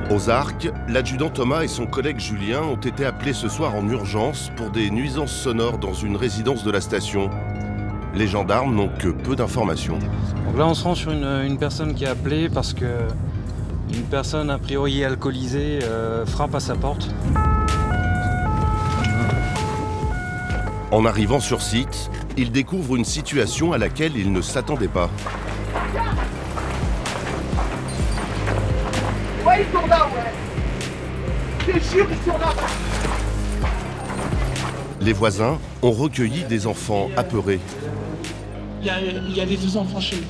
Aux Arcs, l'adjudant Thomas et son collègue Julien ont été appelés ce soir en urgence pour des nuisances sonores dans une résidence de la station. Les gendarmes n'ont que peu d'informations. Donc là, on se rend sur une personne qui a appelé parce que une personne a priori alcoolisée frappe à sa porte. En arrivant sur site, ils découvrent une situation à laquelle ils ne s'attendaient pas. Ouais, ils sont là, ouais. C'est sûr, ils sont là. Les voisins ont recueilli des enfants apeurés. Il y a les deux enfants chez nous.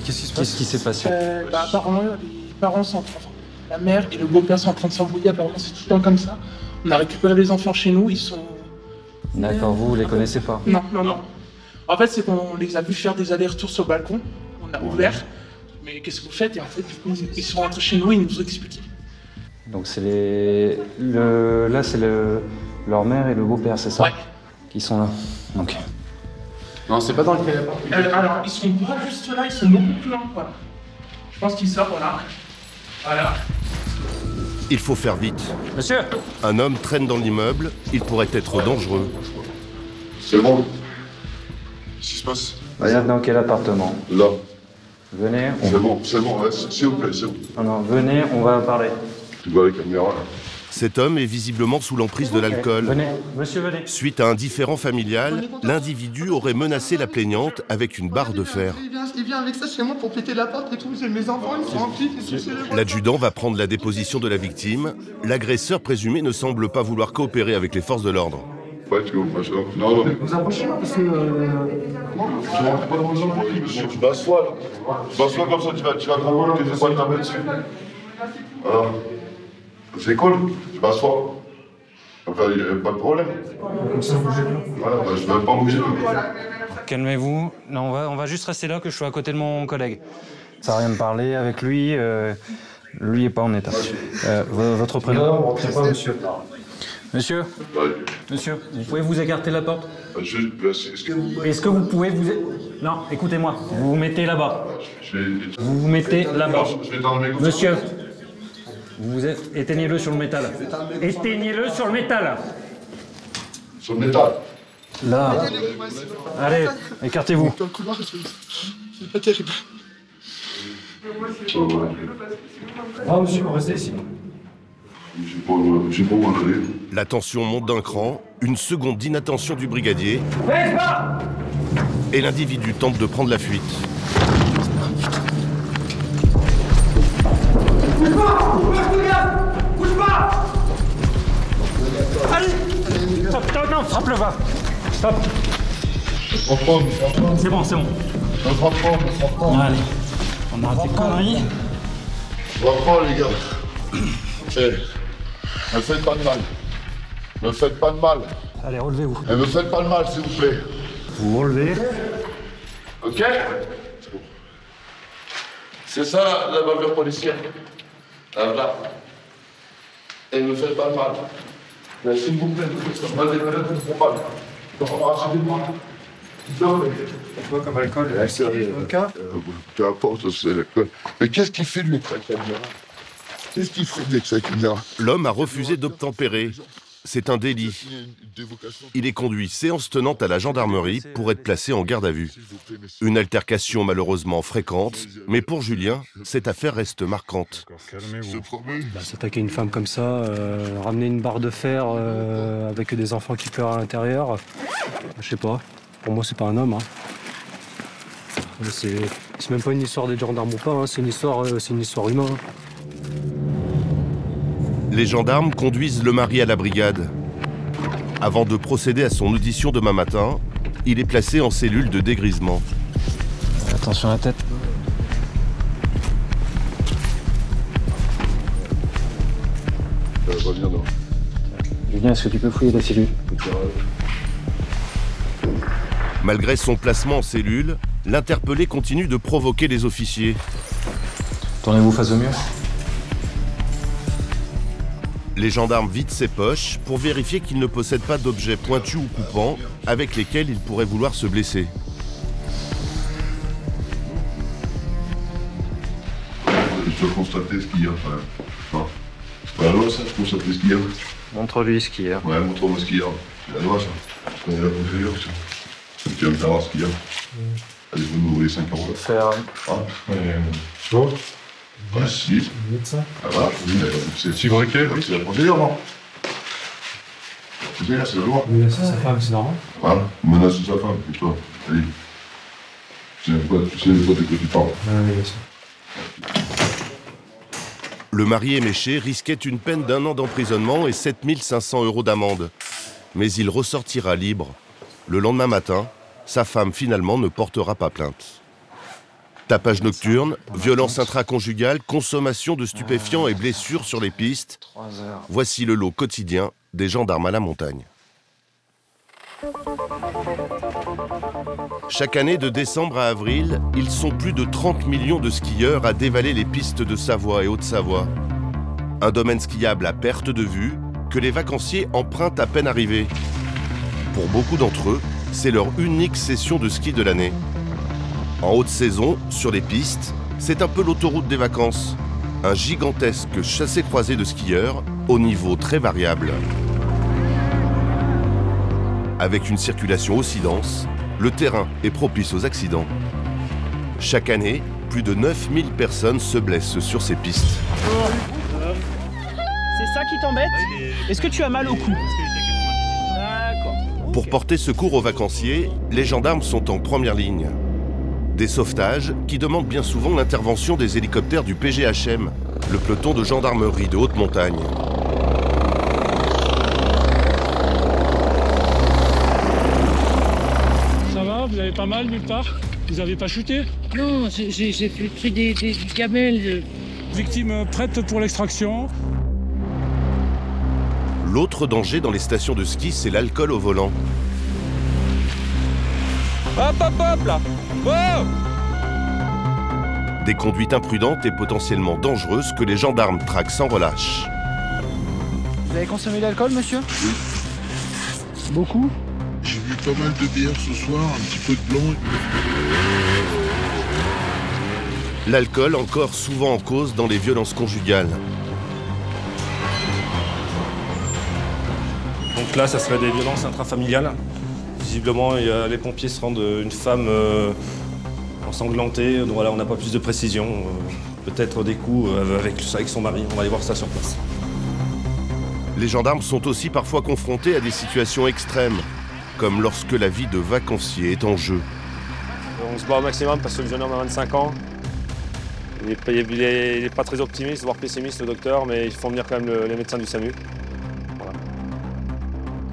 Qu'est-ce qui s'est passé? Apparemment, les parents sont en train... La mère et le beau-père sont en train de s'embrouiller. Apparemment, c'est tout le temps comme ça. On a récupéré les enfants chez nous, ils sont... D'accord, vous les connaissez pas? Non. En fait, c'est qu'on les a vus faire des allers-retours sur le balcon. On a ouvert. Mais qu'est-ce que vous faites? Et en fait, du coup, ils sont rentrés chez nous et ils nous ont expliqué. Donc c'est là, c'est leur mère et le beau-père, c'est ça? Ouais. Qui sont là. Ok. Non, c'est pas dans le cas. Alors, ils sont pas juste là, ils sont beaucoup plus loin, voilà. Je pense qu'ils sortent, voilà. Voilà. Il faut faire vite. Monsieur! Un homme traîne dans l'immeuble, il pourrait être dangereux. C'est bon. Qu'est-ce qui se passe? Regarde dans quel appartement? Là. Venez. C'est bon, ouais, s'il vous plaît, c'est bon. Non, venez, on va parler. Tu vois les caméras là. Cet homme est visiblement sous l'emprise de l'alcool. Venez, monsieur, venez. Suite à un différend familial, l'individu aurait menacé la plaignante avec une barre de fer. Il vient avec ça chez moi pour péter la porte et tout. J'ai mes enfants, ils sont remplis. L'adjudant va prendre la déposition de la victime. L'agresseur présumé ne semble pas vouloir coopérer avec les forces de l'ordre. Ouais, tu vois, non. Vous approchez là parce que. Je rentre pas dans le genre, monsieur. Tu m'assois là. Tu m'assois comme ça, tu vas comprendre que je vais pas te taper dessus. Alors, c'est cool, tu m'assois. Enfin, il n'y a pas de problème. Comme ça, bougez bien. Ouais, bah, je ne vais pas bouger. Calmez-vous. Non, on va juste rester là, que je sois à côté de mon collègue. Ça n'a rien de parler avec lui. Lui est pas en état. Votre prénom? Monsieur. Monsieur, monsieur, vous pouvez vous écarter de la porte? Est-ce que vous pouvez vous... Non, écoutez-moi, vous vous mettez là-bas. Vous vous mettez là-bas. Monsieur, éteignez-le sur le métal. Éteignez-le sur le métal. Sur le métal. Là. Allez, écartez-vous. Dans le couloir, c'est pas terrible. Ah, monsieur, restez ici. J'ai pas où aller. La tension monte d'un cran, une seconde d'inattention du brigadier. Et l'individu tente de prendre la fuite. Bouge pas! Allez! Stop, non, frappe-le, va! Stop! C'est bon. Allez, on arrête les conneries. Reprends, les gars. Me faites pas de mal. Me faites pas de mal. Allez, relevez-vous. Et me faites pas de mal, s'il vous plaît. Vous relevez. Ok? C'est ça la bavure policière. Là. Et ne me faites pas de mal. Mais s'il vous plaît, moi des malades ne font pas. Donc on va racheter de moi. Quoi comme alcool? Peu importe, c'est l'alcool. Mais qu'est-ce qu'il fait de l'extrait caméra? Qu'est-ce qu'il fait de l'extrait caméra? L'homme a refusé d'obtempérer. C'est un délit. Il est conduit séance tenante à la gendarmerie pour être placé en garde à vue. Une altercation malheureusement fréquente, mais pour Julien, cette affaire reste marquante. S'attaquer une femme comme ça, ramener une barre de fer avec des enfants qui pleurent à l'intérieur, je sais pas. Pour moi, c'est pas un homme. C'est même pas une histoire des gendarmes ou pas, c'est une histoire humaine. Les gendarmes conduisent le mari à la brigade. Avant de procéder à son audition demain matin, il est placé en cellule de dégrisement. Attention à la tête. Reviens donc. Julien, est-ce que tu peux fouiller la cellule? Malgré son placement en cellule, l'interpellé continue de provoquer les officiers. Tournez-vous face au mur. Les gendarmes vident ses poches pour vérifier qu'il ne possède pas d'objets pointus ou coupants avec lesquels il pourrait vouloir se blesser. Je dois constater ce qu'il y a quand même. C'est la loi, ça, pour ça, les skieurs. Montre-lui skieur. Ouais, montre-moi skieur. C'est la loi, ça. Je connais la procédure, ça. Tu vas me faire un skieur. Allez, vous m'ouvrez 5 euros. Faire. Ah, tu vois? Ouais, si. Ah, voilà, c'est briquet. C'est la procédure, non? C'est la loi. Menacer sa femme, c'est normal. Voilà, menacer sa femme, et toi. Allez. Tu sais de quoi tu parles. Le mari éméché risquait une peine d'1 an d'emprisonnement et 7 500 € d'amende. Mais il ressortira libre. Le lendemain matin, sa femme finalement ne portera pas plainte. Tapage nocturne, violence intraconjugale, consommation de stupéfiants et blessures sur les pistes. Voici le lot quotidien des gendarmes à la montagne. Chaque année, de décembre à avril, ils sont plus de 30 millions de skieurs à dévaler les pistes de Savoie et Haute-Savoie. Un domaine skiable à perte de vue que les vacanciers empruntent à peine arrivés. Pour beaucoup d'entre eux, c'est leur unique session de ski de l'année. En haute saison, sur les pistes, c'est un peu l'autoroute des vacances. Un gigantesque chassé-croisé de skieurs au niveau très variable. Avec une circulation aussi dense, le terrain est propice aux accidents. Chaque année, plus de 9000 personnes se blessent sur ces pistes. C'est ça qui t'embête? Est-ce que tu as mal au cou? D'accord. Pour porter secours aux vacanciers, les gendarmes sont en première ligne. Des sauvetages qui demandent bien souvent l'intervention des hélicoptères du PGHM, le peloton de gendarmerie de haute montagne. Ça va? Vous avez pas mal nulle part? Vous avez pas chuté? Non, j'ai pris des gamelles. Victime prête pour l'extraction. L'autre danger dans les stations de ski, c'est l'alcool au volant. Hop, hop, hop, là! Oh! Des conduites imprudentes et potentiellement dangereuses que les gendarmes traquent sans relâche. Vous avez consommé de l'alcool, monsieur? Oui. Beaucoup? J'ai bu pas mal de bière ce soir, un petit peu de blanc. L'alcool encore souvent en cause dans les violences conjugales. Donc là, ça serait des violences intrafamiliales. Visiblement, les pompiers se rendent une femme ensanglantée. Donc voilà, on n'a pas plus de précision. Peut-être des coups avec son mari. On va aller voir ça sur place. Les gendarmes sont aussi parfois confrontés à des situations extrêmes, comme lorsque la vie de vacancier est en jeu. On se bat au maximum parce que le jeune homme a 25 ans. Il n'est pas très optimiste, voire pessimiste, le docteur, mais il faut venir quand même les médecins du SAMU. Voilà.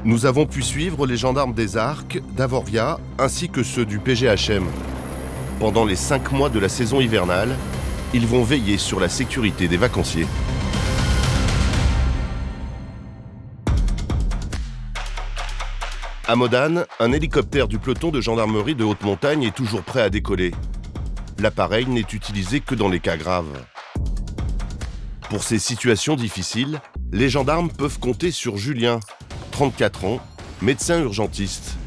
Nous avons pu suivre les gendarmes des Arcs, d'Avoria, ainsi que ceux du PGHM. Pendant les 5 mois de la saison hivernale, ils vont veiller sur la sécurité des vacanciers. À Modane, un hélicoptère du peloton de gendarmerie de haute montagne est toujours prêt à décoller. L'appareil n'est utilisé que dans les cas graves. Pour ces situations difficiles, les gendarmes peuvent compter sur Julien, 34 ans, médecin urgentiste.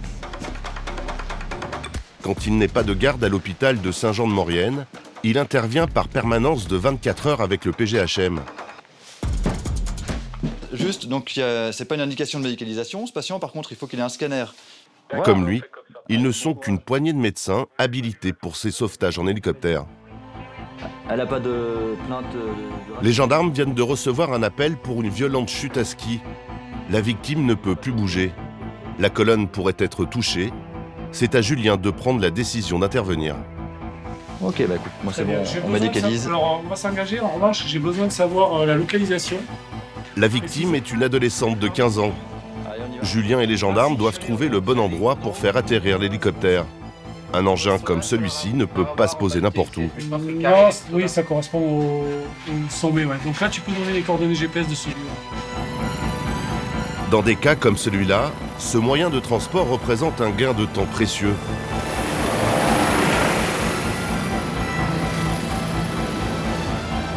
Quand il n'est pas de garde à l'hôpital de Saint-Jean-de-Maurienne, il intervient par permanence de 24 heures avec le PGHM. Juste, donc c'est pas une indication de médicalisation. Ce patient, par contre, il faut qu'il ait un scanner. Comme lui, ils ne sont qu'une poignée de médecins habilités pour ces sauvetages en hélicoptère. Elle n'a pas de plainte Les gendarmes viennent de recevoir un appel pour une violente chute à ski. La victime ne peut plus bouger. La colonne pourrait être touchée. C'est à Julien de prendre la décision d'intervenir. Ok, bah écoute, moi c'est bon, on médicalise. Alors on va s'engager, en revanche, j'ai besoin de savoir la localisation. La victime est une adolescente de 15 ans. Julien et les gendarmes doivent trouver le bon endroit pour faire atterrir l'hélicoptère. Un engin comme celui-ci ne peut pas se poser n'importe où. Non, oui, ça correspond au sommet, ouais. Donc là, tu peux donner les coordonnées GPS de celui-là. Dans des cas comme celui-là, ce moyen de transport représente un gain de temps précieux.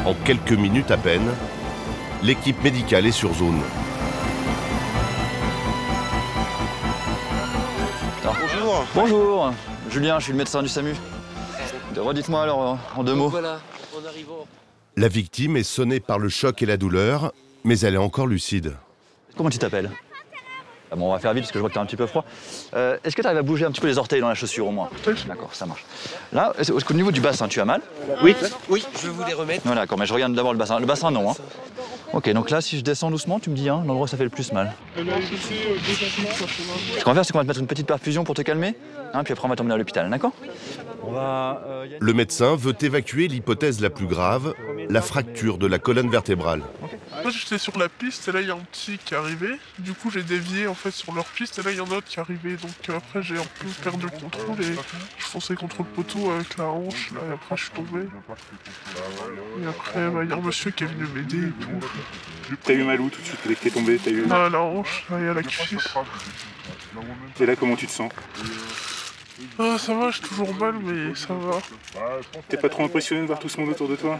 En quelques minutes à peine, l'équipe médicale est sur zone. Bonjour. Bonjour. Julien, je suis le médecin du SAMU. Redites-moi alors en 2 mots. La victime est sonnée par le choc et la douleur, Mais elle est encore lucide. Comment tu t'appelles? Bon, on va faire vite parce que je vois que tu as un petit peu froid. Est-ce que tu arrives à bouger un petit peu les orteils dans la chaussure au moins? D'accord, ça marche. Là, au niveau du bassin, tu as mal? Oui, je vais vous les remettre. Non, d'accord, mais je regarde d'abord le bassin. Le bassin, non. Hein. Ok, donc là, si je descends doucement, tu me dis l'endroit où ça fait le plus mal. Ce qu'on va faire, c'est qu'on va te mettre une petite perfusion pour te calmer, puis après on va t'emmener à l'hôpital, d'accord? Le médecin veut évacuer l'hypothèse la plus grave, la fracture de la colonne vertébrale. Moi j'étais sur la piste et là il y a un petit qui est arrivé. Du coup j'ai dévié en fait sur leur piste et là il y en a un autre qui est arrivé. Donc après j'ai un peu perdu le contrôle et je fonçais contre le poteau avec la hanche là et après je suis tombé. Et après il y a un monsieur qui est venu m'aider et tout. T'as eu mal où tout de suite dès que t'es tombé? T'as eu... À la hanche là, et à la cuisse. Et là comment tu te sens? Ça va, j'ai toujours mal mais ça va. T'es pas trop impressionné de voir tout ce monde autour de toi?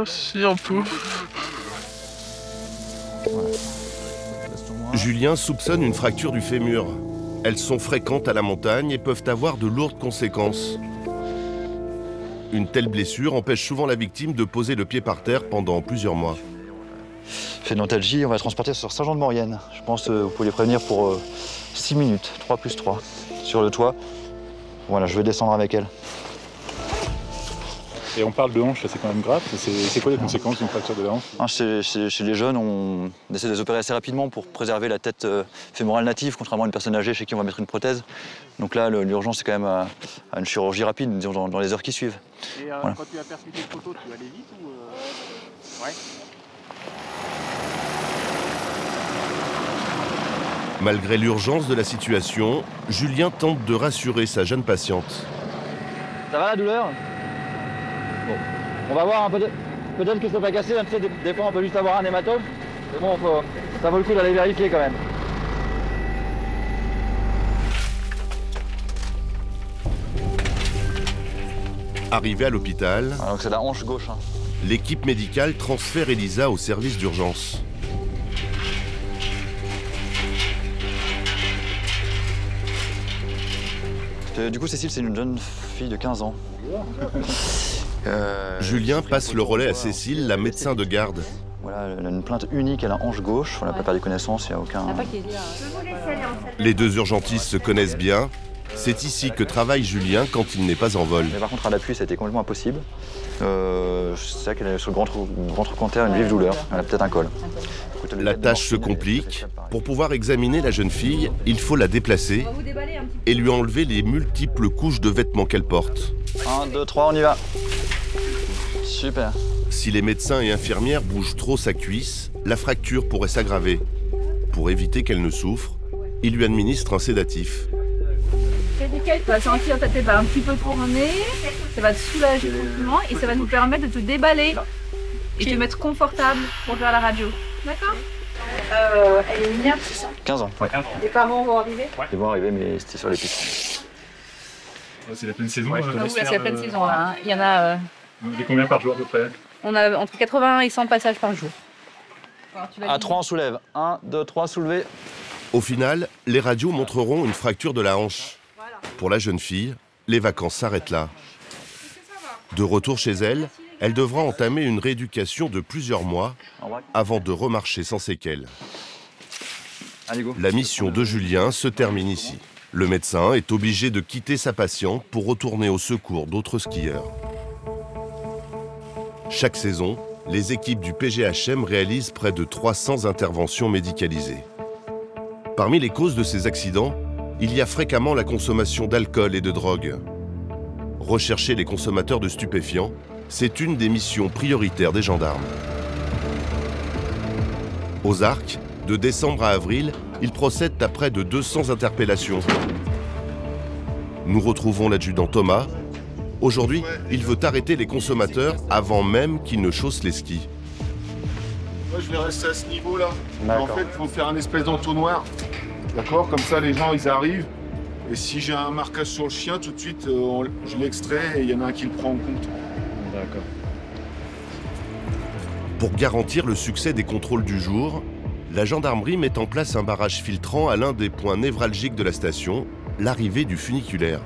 Si un peu. Julien soupçonne une fracture du fémur. Elles sont fréquentes à la montagne et peuvent avoir de lourdes conséquences. Une telle blessure empêche souvent la victime de poser le pied par terre pendant plusieurs mois. Phénantalgie, on va transporter sur Saint-Jean-de-Maurienne. Je pense que vous pouvez les prévenir pour 6 minutes, 3 plus 3, sur le toit. Voilà, je vais descendre avec elle. Et on parle de hanche, c'est quand même grave. C'est quoi les conséquences d'une fracture de la hanche? Chez les jeunes, on essaie de les opérer assez rapidement pour préserver la tête fémorale native, contrairement à une personne âgée chez qui on va mettre une prothèse. Donc là, l'urgence, c'est quand même à une chirurgie rapide, disons, dans les heures qui suivent. Et voilà. Quand tu as percuté le poteau, tu vas aller vite ou... Ouais. Malgré l'urgence de la situation, Julien tente de rassurer sa jeune patiente. Ça va la douleur? Bon, on va voir, peut-être que c'est pas cassé, tu sais, des fois on peut juste avoir un hématome. Mais bon, ça vaut le coup d'aller vérifier quand même. Arrivé à l'hôpital, donc c'est la hanche gauche. L'équipe médicale transfère Elisa au service d'urgence. Du coup, Cécile, c'est une jeune fille de 15 ans. Julien passe le relais à Cécile, la médecin de garde. Voilà, elle a une plainte unique à la hanche gauche. On n'a pas perdu connaissance, il n'y a aucun... Les deux urgentistes se connaissent bien. C'est ici que travaille Julien quand il n'est pas en vol. Mais par contre, à l'appui, ça a été complètement impossible. C'est vrai qu'elle est sur le grand trochanter, une vive douleur. Elle a peut-être un col. La tâche se complique. Pour pouvoir examiner la jeune fille, il faut la déplacer et lui enlever les multiples couches de vêtements qu'elle porte. 1, 2, 3, on y va. Super. Si les médecins et infirmières bougent trop sa cuisse, la fracture pourrait s'aggraver. Pour éviter qu'elle ne souffre, il lui administre un sédatif. Tu vas sentir ta tête va un petit peu tourner, ça va te soulager complètement et ça va nous permettre de te déballer et te mettre confortable pour faire la radio. D'accord? Elle est mignonne, c'est ça? 15 ans, ouais. Les parents vont arriver? Ils vont arriver, mais c'était sur les pistes. C'est la pleine saison. Oui, c'est la pleine saison là. Hein. Il y en a... Et combien par jour à peu près? On a entre 80 et 100 passages par jour. À 3, on soulève. 1, 2, 3, soulevé. Au final, les radios montreront une fracture de la hanche. Pour la jeune fille, les vacances s'arrêtent là. De retour chez elle, elle devra entamer une rééducation de plusieurs mois avant de remarcher sans séquelles. La mission de Julien se termine ici. Le médecin est obligé de quitter sa patiente pour retourner au secours d'autres skieurs. Chaque saison, les équipes du PGHM réalisent près de 300 interventions médicalisées. Parmi les causes de ces accidents, il y a fréquemment la consommation d'alcool et de drogue. Rechercher les consommateurs de stupéfiants, c'est une des missions prioritaires des gendarmes. Aux Arcs, de décembre à avril, ils procèdent à près de 200 interpellations. Nous retrouvons l'adjudant Thomas. Aujourd'hui, il veut arrêter les consommateurs avant même qu'ils ne chaussent les skis. Moi, je vais rester à ce niveau-là. En fait, il faut faire un espèce d'entonnoir. D'accord? Comme ça, les gens, ils arrivent. Et si j'ai un marquage sur le chien, tout de suite, je l'extrais et il y en a un qui le prend en compte. D'accord. Pour garantir le succès des contrôles du jour, la gendarmerie met en place un barrage filtrant à l'un des points névralgiques de la station, l'arrivée du funiculaire.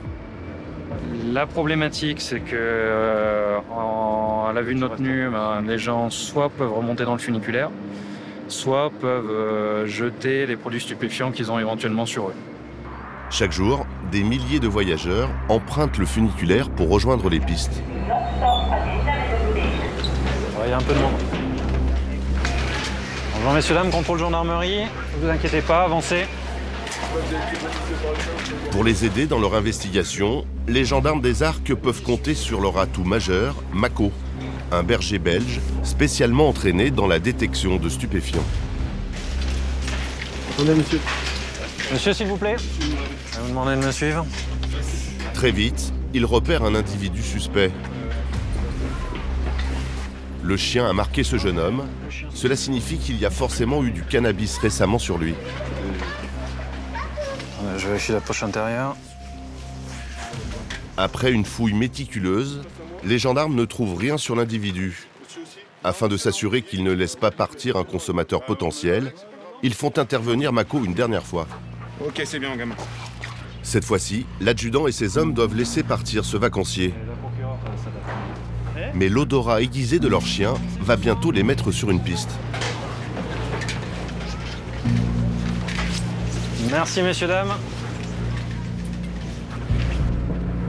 La problématique, c'est que à la vue de nos tenues, les gens soit peuvent remonter dans le funiculaire, soit peuvent jeter les produits stupéfiants qu'ils ont éventuellement sur eux. Chaque jour, des milliers de voyageurs empruntent le funiculaire pour rejoindre les pistes. Il y a un peu de monde. Bonjour messieurs, dames, contrôle gendarmerie. Ne vous inquiétez pas, avancez. Pour les aider dans leur investigation, les gendarmes des Arcs peuvent compter sur leur atout majeur, Mako, un berger belge spécialement entraîné dans la détection de stupéfiants. Attendez, monsieur. Monsieur, s'il vous plaît. Je vais vous demander de me suivre. Très vite, ils repèrent un individu suspect. Le chien a marqué ce jeune homme. Cela signifie qu'il y a forcément eu du cannabis récemment sur lui. Je vérifie la poche intérieure. Après une fouille méticuleuse, les gendarmes ne trouvent rien sur l'individu. Afin de s'assurer qu'il ne laisse pas partir un consommateur potentiel, ils font intervenir Mako une dernière fois. Ok, c'est bien, gamin. Cette fois-ci, l'adjudant et ses hommes doivent laisser partir ce vacancier. Mais l'odorat aiguisé de leur chien va bientôt les mettre sur une piste. Merci, messieurs, dames.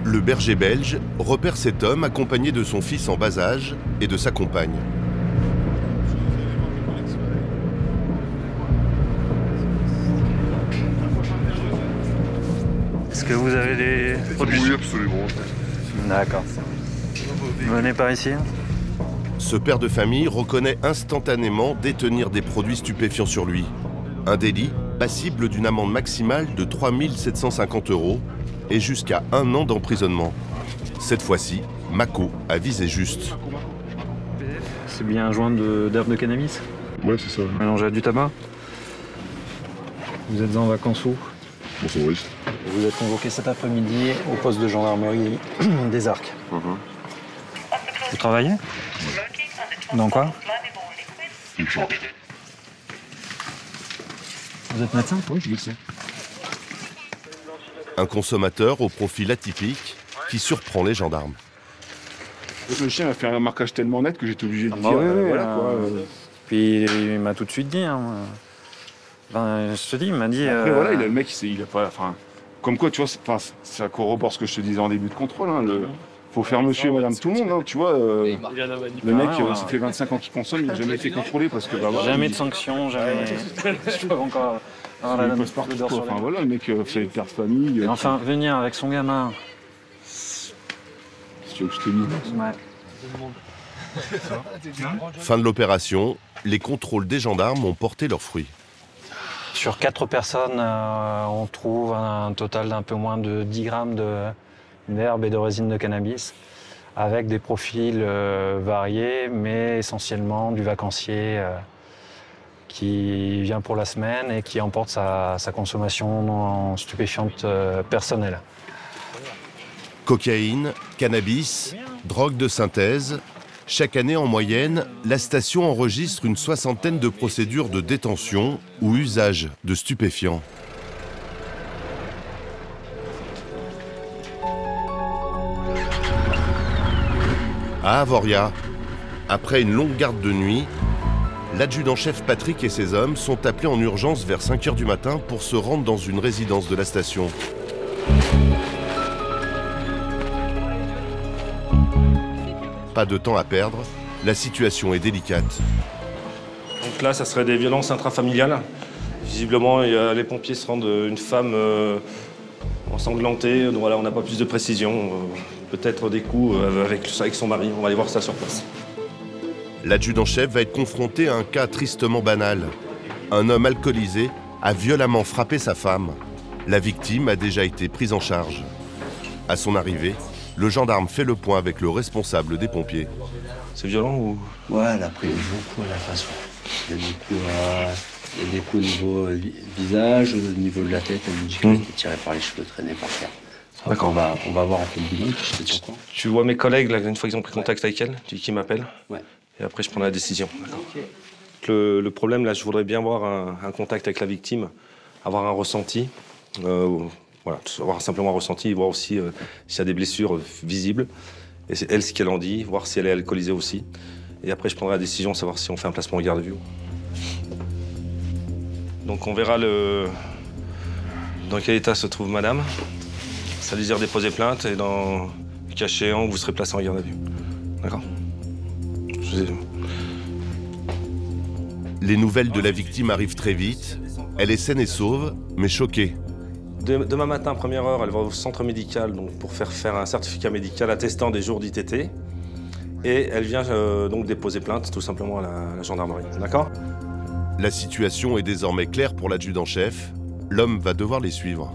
Le berger belge repère cet homme accompagné de son fils en bas âge et de sa compagne. Est-ce que vous avez des produits? Oui, absolument. D'accord. Venez par ici. Ce père de famille reconnaît instantanément détenir des produits stupéfiants sur lui. Un délit passible d'une amende maximale de 3 750 € et jusqu'à 1 an d'emprisonnement. Cette fois-ci, Mako a visé juste. C'est bien un joint d'herbe de cannabis? Ouais, c'est ça. Mélangé à du tabac? Vous êtes en vacances où? Bonsoir, oui. Vous êtes convoqué cet après-midi au poste de gendarmerie des Arcs. Vous travaillez? Dans quoi? Vous êtes médecin? Oui, je le sais. Un consommateur au profil atypique qui surprend les gendarmes. Le chien a fait un marquage tellement net que j'étais obligé de dire. Voilà, quoi. Puis il m'a tout de suite dit. Hein. Ben, je te dis, il m'a dit. Après, voilà, le mec, il a pas. Enfin, comme quoi, tu vois, ça corrobore ce que je te disais en début de contrôle. Hein, faut faire monsieur et madame tout le monde, hein, tu vois. Le mec, ça fait 25 ans qu'il consomme, il n'a jamais été contrôlé parce que. Bah, voilà, jamais de sanction, jamais. Je peux encore. Enfin, voilà, le mec fait père de famille. Et enfin, venir avec son gamin. Si tu veux que je te dise. Fin de l'opération, les contrôles des gendarmes ont porté leurs fruits. Sur 4 personnes, on trouve un total d'un peu moins de 10 grammes d'herbe et de résine de cannabis, avec des profils variés, mais essentiellement du vacancier qui vient pour la semaine et qui emporte sa consommation stupéfiante personnelle. Cocaïne, cannabis, drogue de synthèse. Chaque année, en moyenne, la station enregistre une 60aine de procédures de détention ou usage de stupéfiants. À Avoria, après une longue garde de nuit, l'adjudant-chef Patrick et ses hommes sont appelés en urgence vers 5 h du matin pour se rendre dans une résidence de la station. Pas de temps à perdre, la situation est délicate. Donc là, ça serait des violences intrafamiliales. Visiblement, les pompiers se rendent une femme ensanglantée. Donc voilà, on n'a pas plus de précision. Peut-être des coups avec son mari. On va aller voir ça sur place. L'adjudant-chef va être confronté à un cas tristement banal. Un homme alcoolisé a violemment frappé sa femme. La victime a déjà été prise en charge. À son arrivée, le gendarme fait le point avec le responsable des pompiers. C'est violent ou? Ouais, elle a pris beaucoup à la façon. Il y a des coups au niveau visage, au niveau de la tête, elle me dit qu'elle était tirée par les cheveux, traînée par terre. D'accord. On va voir un peu le bilan, puis je te tiens au courant. Tu vois mes collègues, là, une fois qu'ils ont pris contact avec elle, tu dis qu'ils m'appellent. Ouais. Et après, je prends la décision. Le problème, là, je voudrais bien avoir un contact avec la victime, avoir un ressenti. Voilà, avoir simplement un ressenti, voir aussi s'il y a des blessures visibles. Et c'est elle ce qu'elle en dit, voir si elle est alcoolisée aussi. Et après, je prendrai la décision de savoir si on fait un placement en garde à vue. Donc on verra dans quel état se trouve madame. Ça désire déposer plainte et dans le cas échéant, vous serez placé en garde à vue. D'accord? Les nouvelles de la victime arrivent très vite. Elle est saine et sauve, mais choquée. Demain matin, première heure, elle va au centre médical donc pour faire un certificat médical attestant des jours d'ITT. Et elle vient donc déposer plainte tout simplement à la gendarmerie. D'accord? La situation est désormais claire pour l'adjudant-chef. L'homme va devoir les suivre.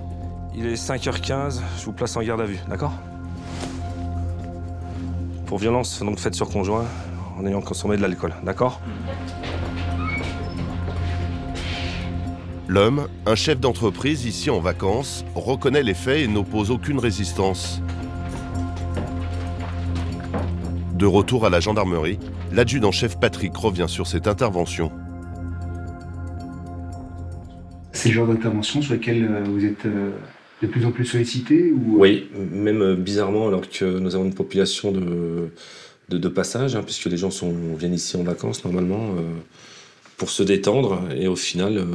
Il est 5h15, je vous place en garde à vue, d'accord? Pour violence donc faite sur conjoint en ayant consommé de l'alcool, d'accord? L'homme, un chef d'entreprise ici en vacances, reconnaît les faits et n'oppose aucune résistance. De retour à la gendarmerie, l'adjudant-chef Patrick revient sur cette intervention. C'est le genre d'intervention sur lequel vous êtes de plus en plus sollicité ou... Oui, même bizarrement, alors que nous avons une population de passage, puisque les gens viennent ici en vacances normalement pour se détendre, et au final,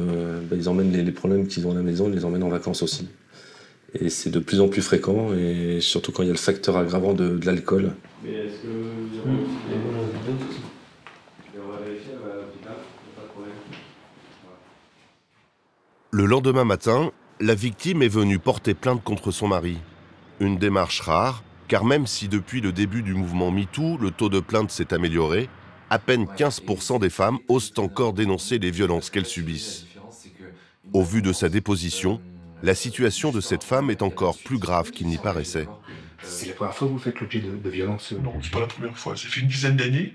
ils emmènent les problèmes qu'ils ont à la maison, ils les emmènent en vacances aussi. Et c'est de plus en plus fréquent, et surtout quand il y a le facteur aggravant de l'alcool. Mais est-ce que vous avez vérifié à l'hôpital? Pas de problème. Le lendemain matin, la victime est venue porter plainte contre son mari. Une démarche rare, car même si depuis le début du mouvement MeToo, le taux de plainte s'est amélioré, à peine 15% des femmes osent encore dénoncer les violences qu'elles subissent. Au vu de sa déposition, la situation de cette femme est encore plus grave qu'il n'y paraissait. C'est la première fois que vous faites l'objet de violences? Non, c'est pas la première fois. Ça fait une dizaine d'années,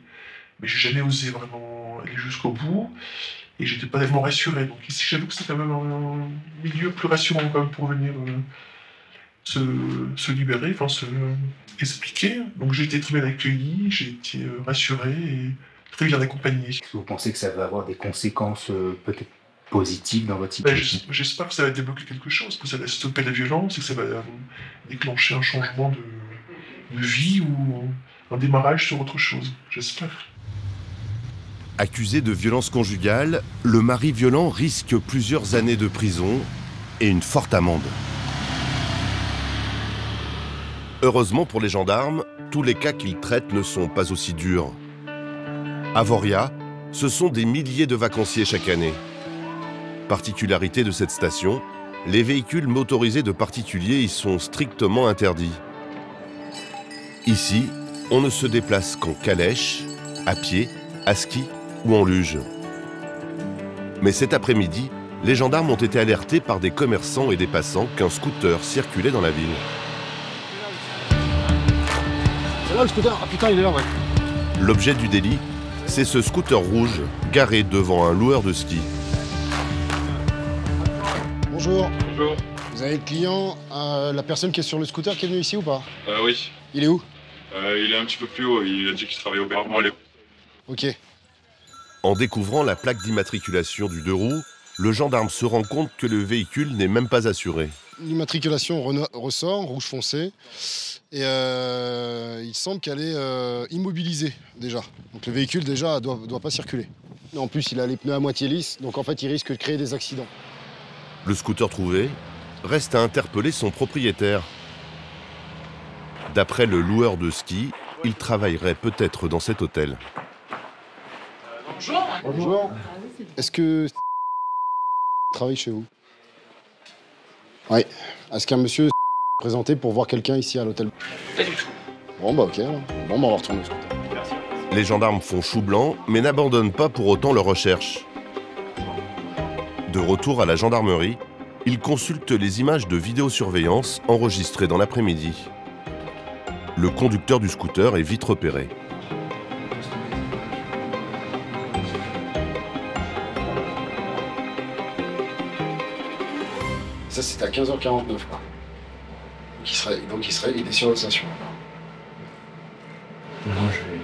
mais j'ai jamais osé vraiment aller jusqu'au bout. Et j'étais pas tellement rassuré. Donc ici, j'avoue que c'est quand même un milieu plus rassurant quand même pour venir se libérer, enfin se expliquer. Donc j'ai été très bien accueilli, j'ai été rassuré et très bien accompagné. Est-ce que vous pensez que ça va avoir des conséquences peut-être positives dans votre situation? J'espère que ça va débloquer quelque chose, que ça va stopper la violence et que ça va déclencher un changement de vie ou un démarrage sur autre chose. J'espère. Accusé de violence conjugale, le mari violent risque plusieurs années de prison et une forte amende. Heureusement pour les gendarmes, tous les cas qu'ils traitent ne sont pas aussi durs. À Voria, ce sont des milliers de vacanciers chaque année. Particularité de cette station, les véhicules motorisés de particuliers y sont strictement interdits. Ici, on ne se déplace qu'en calèche, à pied, à ski ou en luge. Mais cet après-midi, les gendarmes ont été alertés par des commerçants et des passants qu'un scooter circulait dans la ville. C'est là le scooter? Ah putain, il est là, ouais. L'objet du délit, c'est ce scooter rouge garé devant un loueur de ski. Bonjour. Bonjour. Vous avez le client, la personne qui est sur le scooter qui est venue ici ou pas? Oui. Il est où? Il est un petit peu plus haut, il a dit qu'il travaillait au Bergamo. Ok. En découvrant la plaque d'immatriculation du deux roues, le gendarme se rend compte que le véhicule n'est même pas assuré. L'immatriculation ressort, rouge foncé, et il semble qu'elle est immobilisée déjà. Donc le véhicule déjà doit pas circuler. En plus, il a les pneus à moitié lisses, donc en fait, il risque de créer des accidents. Le scooter trouvé, reste à interpeller son propriétaire. D'après le loueur de ski, il travaillerait peut-être dans cet hôtel. Bonjour. Bonjour. Est-ce que travaille chez vous? Oui. Est-ce qu'un monsieur présenté pour voir quelqu'un ici à l'hôtel? Pas du tout. Bon bah ok, bon bah on va retourner au scooter. Merci. Les gendarmes font chou blanc, mais n'abandonnent pas pour autant leur recherche. De retour à la gendarmerie, ils consultent les images de vidéosurveillance enregistrées dans l'après-midi. Le conducteur du scooter est vite repéré. Ça, c'était à 15h49, quoi. Il est sur la station. Non, je vais...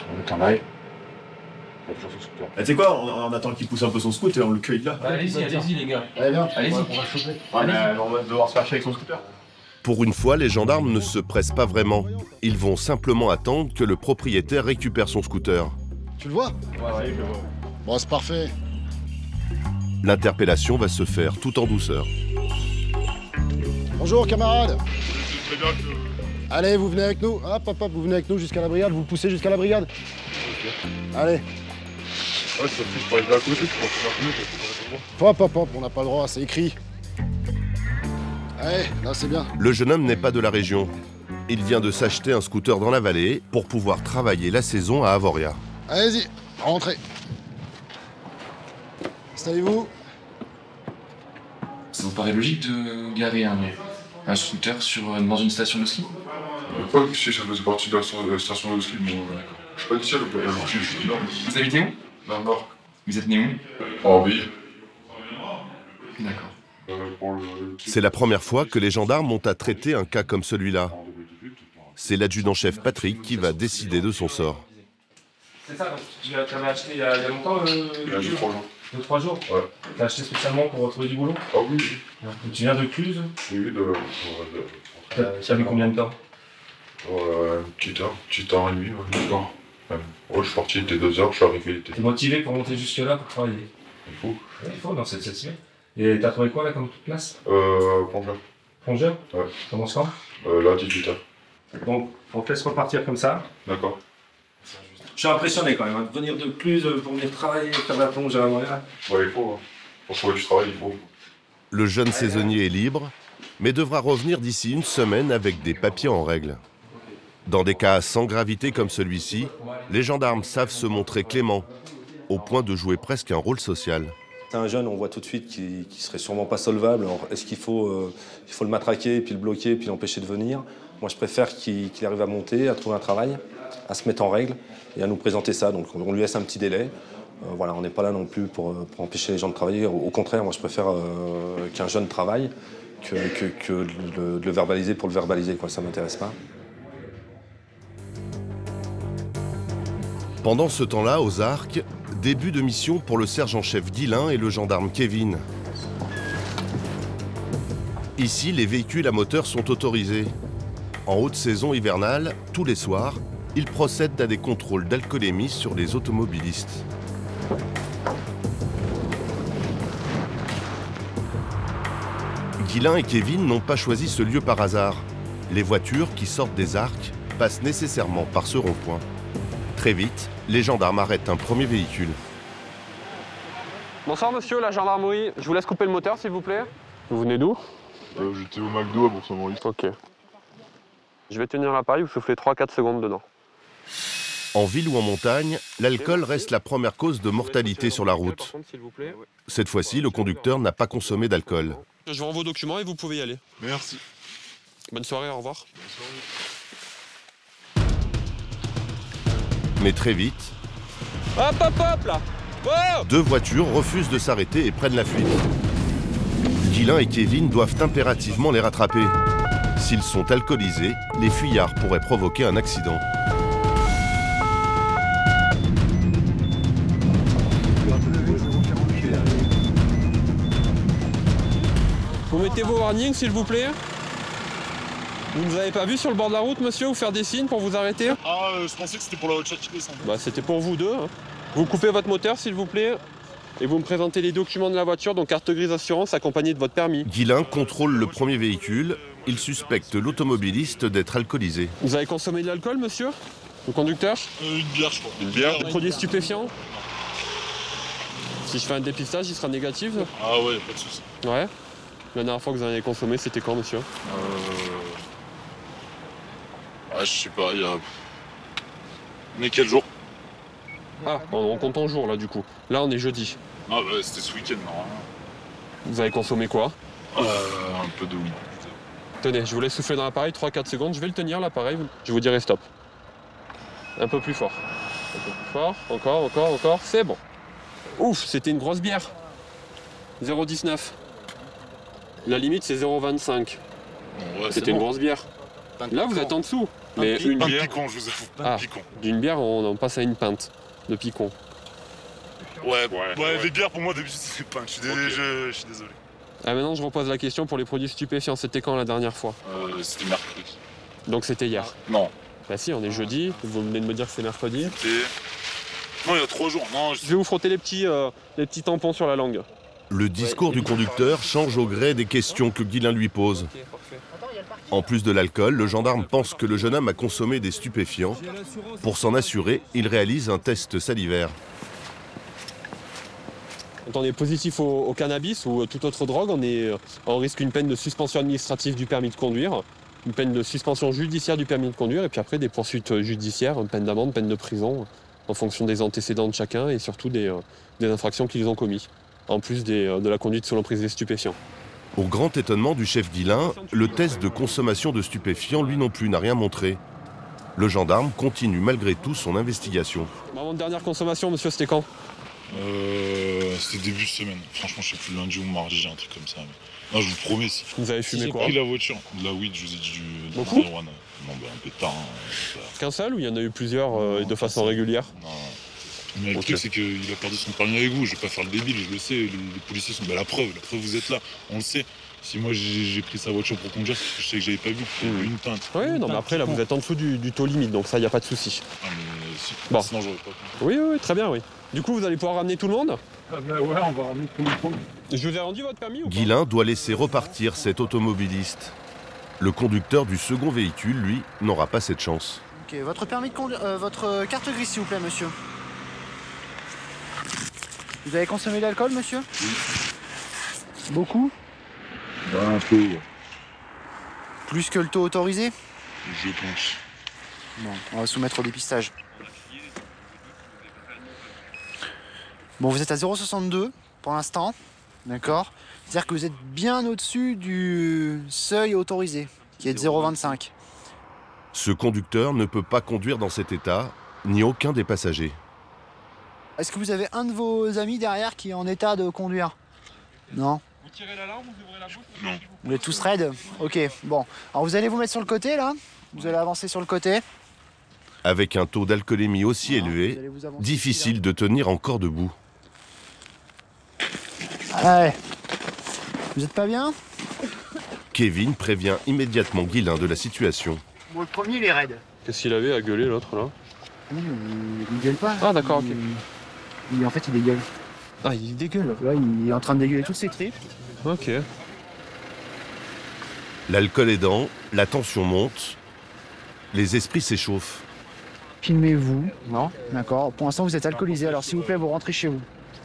On est en live. Tu sais quoi, on attend qu'il pousse un peu son scooter et on le cueille là. Allez-y les gars. Allez, viens. Allez-y. On va chauffer. On va devoir se faire chier avec son scooter. Pour une fois, les gendarmes ne se pressent pas vraiment. Ils vont simplement attendre que le propriétaire récupère son scooter. Tu le vois? Ouais, je le vois. Bon, c'est parfait. L'interpellation va se faire tout en douceur. Bonjour, camarades. Très bien que... Allez, vous venez avec nous. Hop, hop, hop, vous venez avec nous jusqu'à la brigade. Vous poussez jusqu'à la brigade. Allez. Ouais, ça fait pas être à côté, tu penses Hop, hop, hop, on n'a pas le droit, c'est écrit. Allez, là c'est bien. Le jeune homme n'est pas de la région. Il vient de s'acheter un scooter dans la vallée pour pouvoir travailler la saison à Avoria. Allez-y, rentrez. Installez-vous. Ça vous paraît logique de garer un scooter dans une station de ski? Pas que si ça faisait partie de la station de ski, mais je suis pas d'ici, je suis là. Vous habitez où? Dans le nord. Vous êtes né où? En ville. D'accord. C'est la première fois que les gendarmes ont à traiter un cas comme celui-là. C'est l'adjudant-chef Patrick qui va décider de son sort. C'est ça, tu l'avais acheté il y a longtemps Il y a 2-3 jours. 2-3 jours? Ouais. T'as acheté spécialement pour retrouver du boulot? Ah oui. Tu viens de Cluse? Oui, Tu as mis combien de temps? Petit temps et demi, d'accord. Ouais, je suis parti, il était 2h, je suis arrivé. T'es motivé pour monter jusque-là pour travailler? Il faut. Il faut, dans cette semaine. Et t'as trouvé quoi là comme place? Plongeur. Plongeur? Ouais. Ça commence quand? Là, 18h. Donc, on te laisse repartir comme ça. D'accord. Je suis impressionné quand même, hein, de venir de Cluse pour venir travailler, faire la plonge à Montréal. Ouais, il faut. Hein. Pour trouver du travail, il faut. Le jeune saisonnier est libre, mais devra revenir d'ici une semaine avec des papiers en règle. Dans des cas sans gravité comme celui-ci, les gendarmes savent se montrer cléments, au point de jouer presque un rôle social. C'est un jeune, on voit tout de suite qu'il serait sûrement pas solvable. Est-ce qu'il faut le matraquer, puis le bloquer, puis l'empêcher de venir? Moi, je préfère qu'il arrive à monter, à trouver un travail, à se mettre en règle et à nous présenter ça. Donc, on lui laisse un petit délai. Voilà, on n'est pas là non plus pour empêcher les gens de travailler. Au contraire, moi, je préfère qu'un jeune travaille que de le verbaliser pour le verbaliser, quoi. Ça ne m'intéresse pas. Pendant ce temps-là, aux Arcs, début de mission pour le sergent-chef Guillain et le gendarme Kevin. Ici, les véhicules à moteur sont autorisés. En haute saison hivernale, tous les soirs, ils procèdent à des contrôles d'alcoolémie sur les automobilistes. Guillain et Kevin n'ont pas choisi ce lieu par hasard. Les voitures qui sortent des Arcs passent nécessairement par ce rond-point. Très vite, les gendarmes arrêtent un premier véhicule. Bonsoir monsieur, la gendarmerie. Je vous laisse couper le moteur s'il vous plaît. Vous venez d'où? J'étais au McDo à Bourg-Saint-Maurice. Ok. Je vais tenir l'appareil, vous soufflez 3-4 secondes dedans. En ville ou en montagne, l'alcool reste la première cause de mortalité sur la route. Cette fois-ci, le conducteur n'a pas consommé d'alcool. Je vous rends vos documents et vous pouvez y aller. Merci. Bonne soirée, au revoir. Mais très vite, hop, hop, hop, là. Oh, deux voitures refusent de s'arrêter et prennent la fuite. Guillain et Kevin doivent impérativement les rattraper. S'ils sont alcoolisés, les fuyards pourraient provoquer un accident. vous mettez vos warnings, s'il vous plaît. Vous ne nous avez pas vu sur le bord de la route, monsieur, ou faire des signes pour vous arrêter? Ah, je pensais que c'était pour la haute châtillée, ça. Bah, c'était pour vous deux. Hein. Vous coupez votre moteur, s'il vous plaît, et vous me présentez les documents de la voiture, donc carte grise assurance accompagnée de votre permis. Guillain contrôle le premier véhicule. Il suspecte l'automobiliste d'être alcoolisé. Vous avez consommé de l'alcool, monsieur? Le conducteur? Une bière, je crois. Une bière? Des produits stupéfiants? Si je fais un dépistage, il sera négatif? Ah ouais, pas de soucis. Ouais. La dernière fois que vous en avez consommé, c'était quand, monsieur? Ah, je sais pas, il y a... Mais quel jour? Ah, on compte en jours, là, du coup. Là, on est jeudi. Ah bah, c'était ce week-end, normalement. Vous avez consommé quoi? Un peu de weed. Tenez, je vous laisse souffler dans l'appareil, 3-4 secondes. Je vais le tenir, l'appareil. Je vous dirai stop. Un peu plus fort. Un peu plus fort. Encore, encore, encore. C'est bon. Ouf, c'était une grosse bière. 0,19. La limite, c'est 0,25. Ouais, c'était une grosse bière. Là, vous êtes en dessous. Mais une bière... picon, je vous avoue. Ah, d'une bière, on en passe à une pinte de picon. Ouais, les bières, pour moi, d'habitude, c'est pinte. Je suis désolé. Ah, maintenant, je repose la question pour les produits stupéfiants. C'était quand la dernière fois? C'était mercredi. Donc c'était hier? Non. Bah si, on est jeudi. Vous venez de me dire que c'est mercredi. Non, il y a 3 jours. Non, je vais vous frotter les petits tampons sur la langue. Le discours du conducteur change au gré des questions que Guillain lui pose. En plus de l'alcool, le gendarme pense que le jeune homme a consommé des stupéfiants. Pour s'en assurer, il réalise un test salivaire. Quand on est positif au cannabis ou toute autre drogue, on risque une peine de suspension administrative du permis de conduire, une peine de suspension judiciaire du permis de conduire, et puis après des poursuites judiciaires, une peine d'amende, peine de prison, en fonction des antécédents de chacun et surtout des infractions qu'ils ont commis, en plus de la conduite sous l'emprise des stupéfiants. Au grand étonnement du chef Guillain, le test de consommation de stupéfiants, lui non plus, n'a rien montré. Le gendarme continue malgré tout son investigation. Votre dernière consommation, monsieur, c'était quand? C'était début de semaine. Franchement, je sais plus, lundi ou mardi, j'ai un truc comme ça. Mais... Non, je vous promets. Si. Vous avez fumé quoi? J'ai pris la voiture. De la weed, je vous ai dit du marijuana. Non, bah, un pétard. Qu'un seul ou il y en a eu plusieurs de façon régulière? Non. Mais le truc, c'est qu'il a perdu son permis avec vous. Je vais pas faire le débile, je le sais. Les policiers sont. Bah, la preuve, vous êtes là. On le sait. Si moi j'ai pris sa voiture pour conduire, c'est parce que je sais que j'avais pas vu. Une teinte. Oui, non, mais après, là, vous êtes en dessous du taux limite, donc ça, il n'y a pas de souci. Ah, mais si. Bon. Sinon, j'aurais pas. Oui, très bien, oui. Du coup, vous allez pouvoir ramener tout le monde? Ouais, on va ramener tout le monde. Je vous ai rendu votre permis ou pas? Guillain doit laisser repartir cet automobiliste. Le conducteur du second véhicule, lui, n'aura pas cette chance. Ok, votre permis de conduire, votre carte grise, s'il vous plaît, monsieur. Vous avez consommé de l'alcool, monsieur? Oui. Beaucoup? Un peu. Plus que le taux autorisé? Je pense. Bon, on va soumettre au dépistage. Bon, vous êtes à 0,62 pour l'instant, d'accord? C'est-à-dire que vous êtes bien au-dessus du seuil autorisé, qui est de 0,25. Ce conducteur ne peut pas conduire dans cet état, ni aucun des passagers. Est-ce que vous avez un de vos amis derrière qui est en état de conduire? Non? Vous tirez l'alarme, vous ouvrez la bouche? Non. Vous êtes tous raides? Ok, bon. Alors vous allez vous mettre sur le côté, là? Vous allez avancer sur le côté. Avec un taux d'alcoolémie aussi élevé, difficile de tenir encore debout. Ouais. Vous êtes pas bien? Kevin prévient immédiatement Guillain de la situation. Bon, le premier, il est raide. Qu'est-ce qu'il avait à gueuler, l'autre, là? Il gueule pas. Ah, d'accord, ok. En fait, il dégueule. Ah, il dégueule? Là, il est en train de dégueuler toutes ses tripes. Ok. L'alcool aidant, la tension monte, les esprits s'échauffent. Filmez-vous. Non. D'accord. Pour l'instant, vous êtes alcoolisé. Alors, s'il vous plaît, vous rentrez chez vous.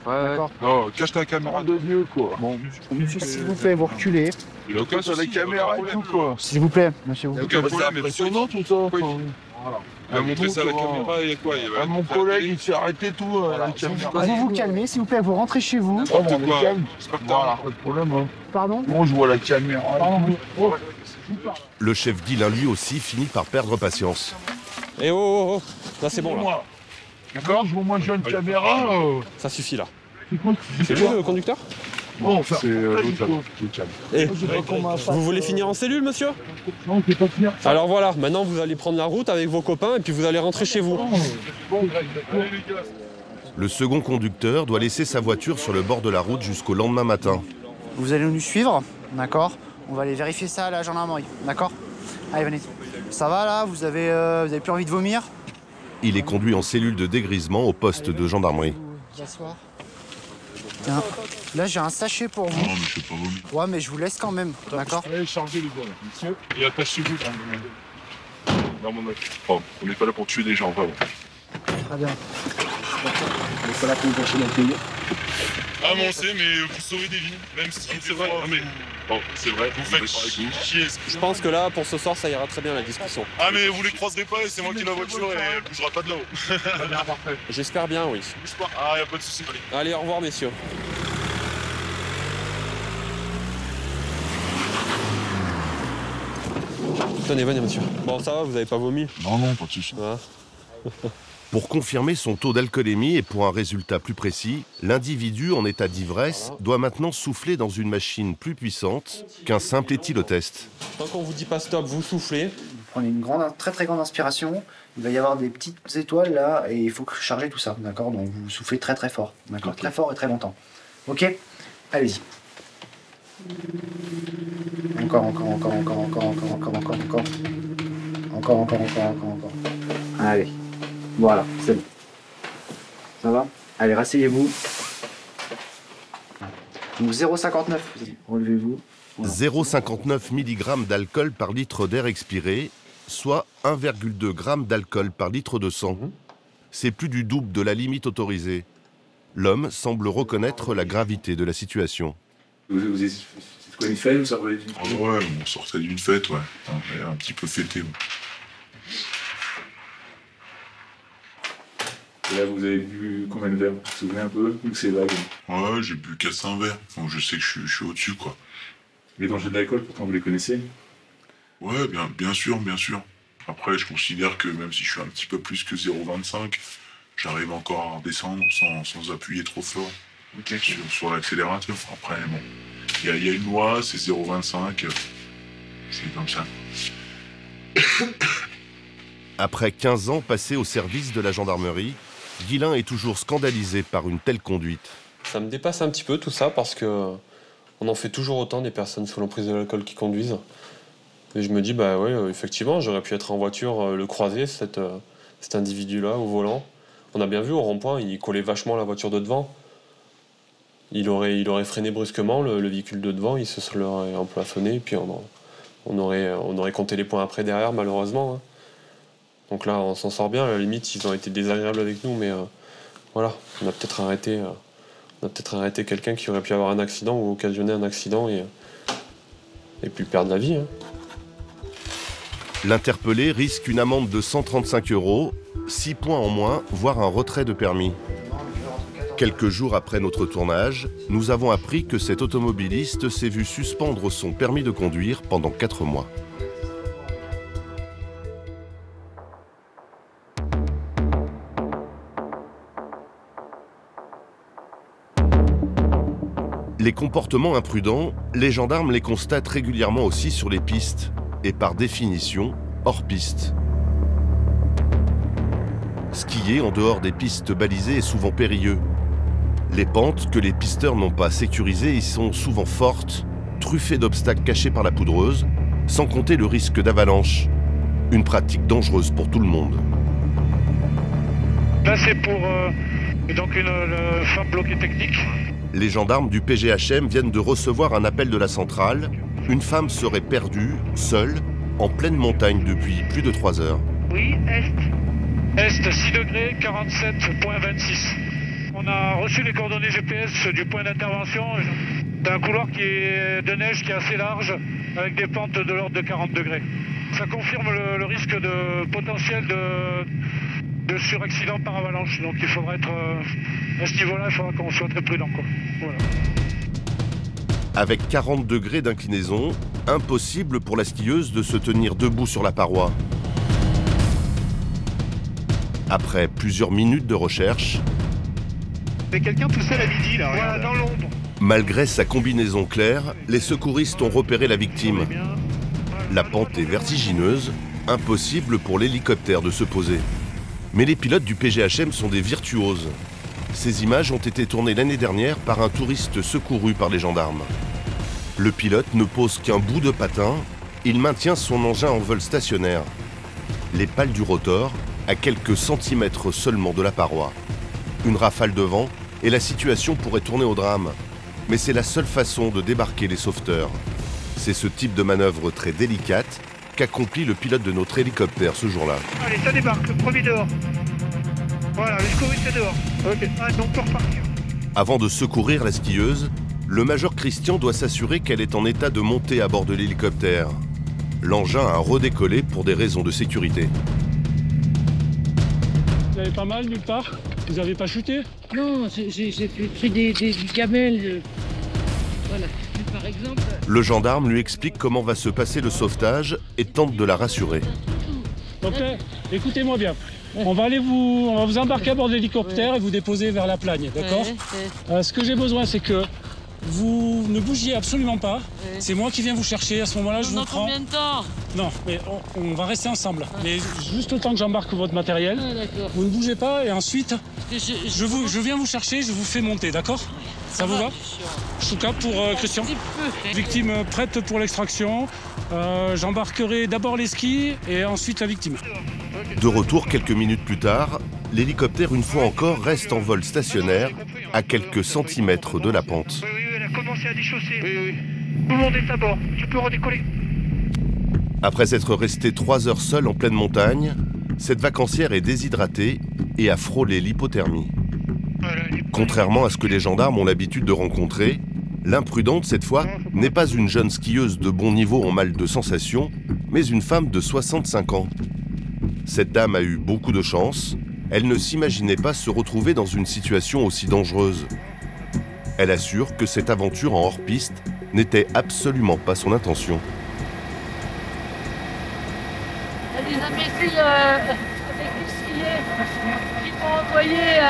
Ouais. D'accord. Non, cache ta caméra de vieux, quoi. Bon, monsieur, s'il vous plaît, vous reculez. Il a aucun sur la caméra et tout, quoi. S'il vous plaît, monsieur. Aucun problème, impressionnant tout ça. Voilà. Il a montré ça à la caméra, il y a quoi? Mon collègue, il s'est arrêté tout à la caméra. Vous vous calmez, s'il vous plaît, vous rentrez chez vous. N'importe quoi. C'est pas que t'as pas de problème, hein. Pardon? Bon, je vois la caméra. Pardon. Le chef Guillain, lui aussi, finit par perdre patience. Eh oh, là c'est bon, là. D'accord, je vois moi j'ai une caméra. Ça suffit, là. C'est lui, le conducteur? Bon, c'est l'autre, là. Vous voulez finir en cellule, monsieur? Non, je vais pas finir. Alors voilà, maintenant vous allez prendre la route avec vos copains et puis vous allez rentrer chez vous. Le second conducteur doit laisser sa voiture sur le bord de la route jusqu'au lendemain matin. Vous allez nous suivre, d'accord? On va aller vérifier ça à la gendarmerie, d'accord? Allez, venez. Ça va là? Vous avez plus envie de vomir? Il est conduit en cellule de dégrisement au poste de gendarmerie. Vous asseoir. Tiens, là j'ai un sachet pour vous. Non, mais je sais pas vomir. Ouais, mais je vous laisse quand même, d'accord? Allez, chargez les gars, monsieur. Et attachez-vous dans mon œil. Oh, on n'est pas là pour tuer des gens, vraiment. Très bien. On n'est pas là pour vous cacher la paye. Ah, mais on sait, mais vous sauvez des vies, même si c'est vrai. Non, mais bon, c'est vrai, vous faites chier. Je pense que là, pour ce soir, ça ira très bien la discussion. Ah, mais vous les croiserez pas, c'est moi qui ai la voiture et elle bougera pas de là-haut. Très bien, parfait. J'espère bien, oui. Ah, y a pas de soucis. Allez, au revoir, messieurs. Tenez, venez, monsieur. Bon, ça va, vous avez pas vomi? Non, non, pas de soucis. Pour confirmer son taux d'alcoolémie et pour un résultat plus précis, l'individu en état d'ivresse doit maintenant souffler dans une machine plus puissante qu'un simple éthylotest. Tant qu'on vous dit pas stop, vous soufflez. Vous prenez une très très grande inspiration. Il va y avoir des petites étoiles là et il faut charger tout ça, d'accord? Donc vous soufflez très très fort, d'accord? Très fort et très longtemps. Ok? Allez-y. Encore. Allez, voilà, c'est bon. Ça va? Allez, rasseyez-vous. Donc 0,59, relevez-vous. Voilà. 0,59 mg d'alcool par litre d'air expiré, soit 1,2 g d'alcool par litre de sang. C'est plus du double de la limite autorisée. L'homme semble reconnaître la gravité de la situation. C'est quoi, une fête ou ça d'une fête? Ouais, on sortait d'une fête, ouais. On a un petit peu fêté. Ouais. Et là, vous avez bu combien de verres? Vous vous souvenez un peu? Ou c'est vague? Ouais, j'ai bu 400 verres. Donc je sais que je suis au-dessus, quoi. Les dangers de l'alcool, pourtant, vous les connaissez? Ouais, bien sûr. Après, je considère que même si je suis un petit peu plus que 0,25, j'arrive encore à redescendre sans appuyer trop fort sur l'accélérateur. Après, bon, il y a une loi, c'est 0,25, c'est comme ça. Après 15 ans passés au service de la gendarmerie, Guilain est toujours scandalisé par une telle conduite. Ça me dépasse un petit peu tout ça parce que on en fait toujours autant des personnes sous l'emprise de l'alcool qui conduisent. Et je me dis, bah ouais, effectivement, j'aurais pu être en voiture, le croiser, cet individu-là, au volant. On a bien vu au rond-point, il collait vachement la voiture de devant. Il aurait freiné brusquement le véhicule de devant, il se serait empoisonné, puis on aurait compté les points après derrière, malheureusement. Hein. Donc là, on s'en sort bien. À la limite, ils ont été désagréables avec nous, mais voilà, on a peut-être arrêté quelqu'un qui aurait pu avoir un accident ou occasionner un accident et puis perdre la vie. Hein. L'interpellé risque une amende de 135 €, 6 points en moins, voire un retrait de permis. Quelques jours après notre tournage, nous avons appris que cet automobiliste s'est vu suspendre son permis de conduire pendant 4 mois. Les comportements imprudents, les gendarmes les constatent régulièrement aussi sur les pistes, et par définition, hors piste. Skier en dehors des pistes balisées est souvent périlleux. Les pentes que les pisteurs n'ont pas sécurisées y sont souvent fortes, truffées d'obstacles cachés par la poudreuse, sans compter le risque d'avalanche. Une pratique dangereuse pour tout le monde. Là c'est pour donc une femme bloquée technique. Les gendarmes du PGHM viennent de recevoir un appel de la centrale. Une femme serait perdue, seule, en pleine montagne depuis plus de 3 heures. Oui, Est 6 degrés, 47,26. On a reçu les coordonnées GPS du point d'intervention d'un couloir qui est de neige qui est assez large, avec des pentes de l'ordre de 40 degrés. Ça confirme le risque potentiel de suraccident par avalanche. Donc il faudra être, à ce niveau-là, il faudra qu'on soit très prudent, quoi. Voilà. Avec 40 degrés d'inclinaison, impossible pour la skieuse de se tenir debout sur la paroi. Après plusieurs minutes de recherche, mais quelqu'un tout seul à midi, là, voilà, dans l'ombre. Malgré sa combinaison claire, les secouristes ont repéré la victime. La pente est vertigineuse, impossible pour l'hélicoptère de se poser. Mais les pilotes du PGHM sont des virtuoses. Ces images ont été tournées l'année dernière par un touriste secouru par les gendarmes. Le pilote ne pose qu'un bout de patin, il maintient son engin en vol stationnaire. Les pales du rotor à quelques centimètres seulement de la paroi. Une rafale de vent et la situation pourrait tourner au drame. Mais c'est la seule façon de débarquer les sauveteurs. C'est ce type de manœuvre très délicate qu'accomplit le pilote de notre hélicoptère ce jour-là. Allez, ça débarque, le premier dehors. Voilà, le secouriste est dehors. Ok. Ah, donc pour repartir. Avant de secourir la skieuse, le major Christian doit s'assurer qu'elle est en état de monter à bord de l'hélicoptère. L'engin a redécollé pour des raisons de sécurité. Vous avez pas mal nulle part? Vous n'avez pas chuté? Non, j'ai pris des gamelles. Voilà, par exemple. Le gendarme lui explique comment va se passer le sauvetage et tente de la rassurer. Donc là, écoutez-moi bien. On va vous embarquer à bord de l'hélicoptère et vous déposer vers la Plagne, d'accord? Ce que j'ai besoin, c'est que Vous ne bougiez absolument pas. C'est moi qui viens vous chercher. À ce moment-là, je vous prends. Combien de temps? Non, mais on va rester ensemble. Mais juste le temps que j'embarque votre matériel. Vous ne bougez pas et ensuite, je viens vous chercher, je vous fais monter, d'accord? Ça vous va? Chouka pour Christian. Victime prête pour l'extraction. J'embarquerai d'abord les skis et ensuite la victime. De retour quelques minutes plus tard, l'hélicoptère, une fois encore, reste en vol stationnaire à quelques centimètres de la pente. Oui, elle a commencé à déchausser. Oui. Tout le monde est à bord. Tu peux redécoller. Après être resté 3 heures seul en pleine montagne, cette vacancière est déshydratée et a frôlé l'hypothermie. Contrairement à ce que les gendarmes ont l'habitude de rencontrer, l'imprudente, cette fois, n'est pas une jeune skieuse de bon niveau en mal de sensation, mais une femme de 65 ans. Cette dame a eu beaucoup de chance. Elle ne s'imaginait pas se retrouver dans une situation aussi dangereuse. Elle assure que cette aventure en hors-piste n'était absolument pas son intention. Il y a des imbéciles avec des skiers qui m'ont envoyé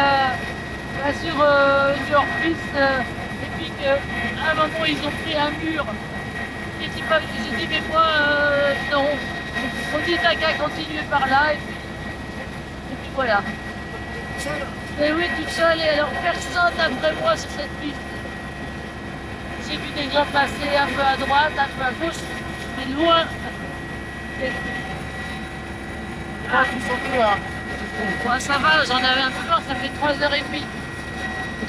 sur du hors-piste et puis qu'à un moment ils ont pris un mur. J'ai dit mais moi non. On dit t'as qu'à continuer par là et puis voilà. Mais oui, toute seule et alors personne après moi sur cette piste. J'ai vu des gens passer un peu à droite, un peu à gauche, mais loin. Ah, ouais, ça va, j'en avais un peu peur, ça fait 3h30.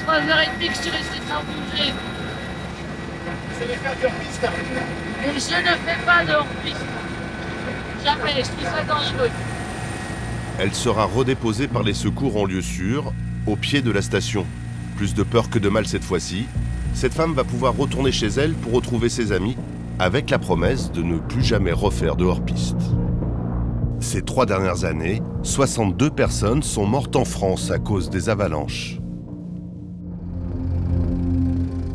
3h30 que je suis resté sans bouger. C'est les faire de hors-piste. Et je ne fais pas de hors-piste. Jamais, je trouve ça dangereux. Elle sera redéposée par les secours en lieu sûr, au pied de la station. Plus de peur que de mal cette fois-ci, cette femme va pouvoir retourner chez elle pour retrouver ses amis, avec la promesse de ne plus jamais refaire de hors-piste. Ces 3 dernières années, 62 personnes sont mortes en France à cause des avalanches.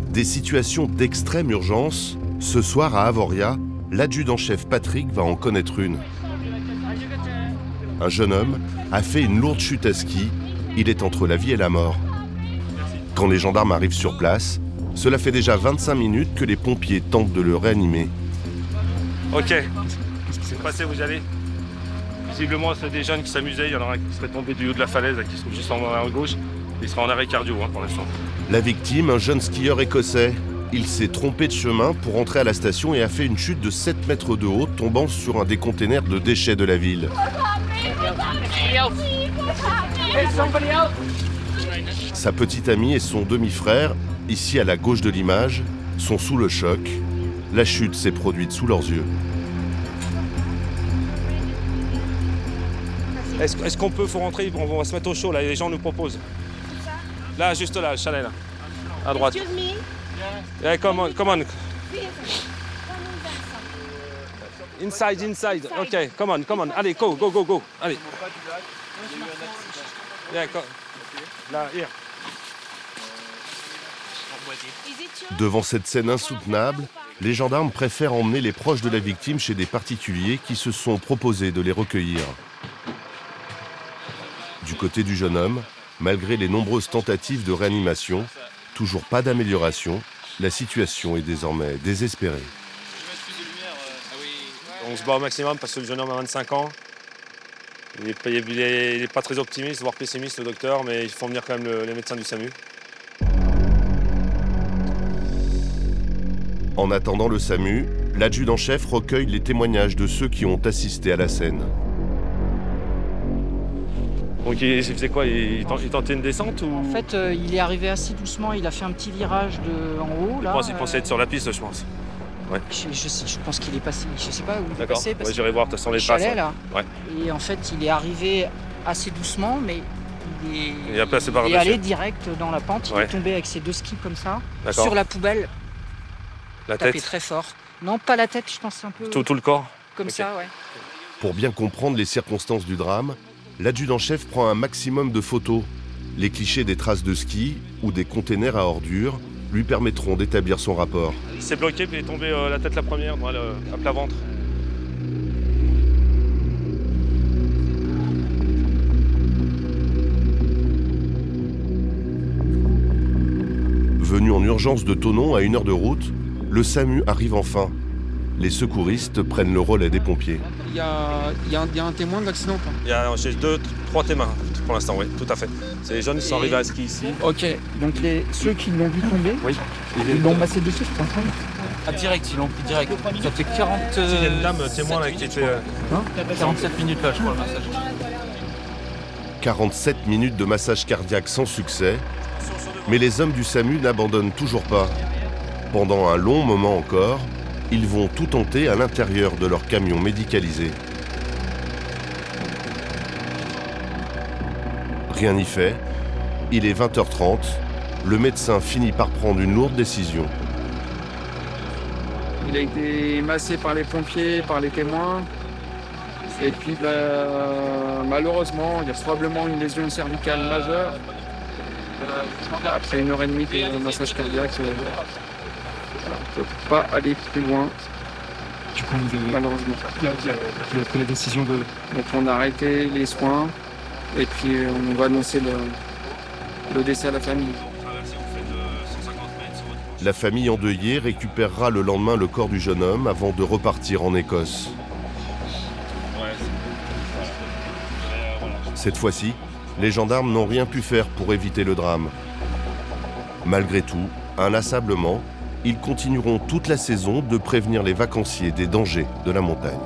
Des situations d'extrême urgence, ce soir à Avoria, l'adjudant-chef Patrick va en connaître une. Un jeune homme a fait une lourde chute à ski, il est entre la vie et la mort. Quand les gendarmes arrivent sur place, cela fait déjà 25 minutes que les pompiers tentent de le réanimer. Ok, qu'est-ce qui s'est passé, vous y allez? Visiblement, c'est des jeunes qui s'amusaient, il y en a un qui serait tombé du haut de la falaise, qui se trouve juste en à gauche, il sera en arrêt cardio pour l'instant. La victime, un jeune skieur écossais. Il s'est trompé de chemin pour entrer à la station et a fait une chute de 7 mètres de haut, tombant sur un des containers de déchets de la ville. Sa petite amie et son demi-frère, ici à la gauche de l'image, sont sous le choc. La chute s'est produite sous leurs yeux. Est-ce qu'on peut, faut rentrer, on va se mettre au chaud, là, les gens nous proposent. Là, juste là, le chalet, là, à droite. Yeah, come on. Inside. Ok, come on. Allez, go. Allez. Yeah, là, here. Devant cette scène insoutenable, les gendarmes préfèrent emmener les proches de la victime chez des particuliers qui se sont proposés de les recueillir. Du côté du jeune homme, malgré les nombreuses tentatives de réanimation, toujours pas d'amélioration, la situation est désormais désespérée. On se bat au maximum parce que le jeune homme a 25 ans. Il n'est pas très optimiste, voire pessimiste, le docteur, mais ils font venir quand même les médecins du SAMU. En attendant le SAMU, l'adjudant-chef recueille les témoignages de ceux qui ont assisté à la scène. Donc il faisait quoi? Il tentait une descente ou... En fait, il est arrivé assez doucement, il a fait un petit virage en haut. Là, il pensait être sur la piste, je pense. Ouais. Je pense qu'il est passé, je sais pas où il est passé. D'accord, j'irai voir, de toute façon, les traces. Là. Ouais. Et en fait, il est arrivé assez doucement, mais il est allé direct dans la pente. Il est tombé avec ses 2 skis comme ça, sur la poubelle. La tapé tête très fort. Non, pas la tête, je pense un peu... Tout le corps? Comme ça, ouais. Pour bien comprendre les circonstances du drame, l'adjudant-chef prend un maximum de photos. Les clichés des traces de ski ou des containers à ordures lui permettront d'établir son rapport. Il s'est bloqué puis il est tombé la tête la première, à plat ventre. Venu en urgence de Thonon à 1 heure de route, le SAMU arrive enfin. Les secouristes prennent le relais des pompiers. Il y a un témoin de l'accident ou pas? J'ai 2-3 témoins pour l'instant, oui, tout à fait. C'est les jeunes qui sont arrivés à ski ici. Ok, donc ceux qui l'ont vu tomber, oui. Ils l'ont massé dessus, je pense. Ah, direct, ils l'ont pris direct. Ça fait 40... Il y a une dame témoin là qui était... 47 minutes là, je crois, le massage. 47 minutes de massage cardiaque sans succès, mais les hommes du SAMU n'abandonnent toujours pas. Pendant un long moment encore, ils vont tout tenter à l'intérieur de leur camion médicalisé. Rien n'y fait. Il est 20h30. Le médecin finit par prendre une lourde décision. Il a été massé par les pompiers, par les témoins. Et puis, malheureusement, il y a probablement une lésion cervicale majeure. Après 1h30 de massage cardiaque, on ne peut pas aller plus loin. Du coup, vous avez malheureusement pris la décision de... Donc on a arrêté les soins et puis on va annoncer le décès à la famille. La famille endeuillée récupérera le lendemain le corps du jeune homme avant de repartir en Écosse. Cette fois-ci, les gendarmes n'ont rien pu faire pour éviter le drame. Malgré tout, inlassablement, ils continueront toute la saison de prévenir les vacanciers des dangers de la montagne.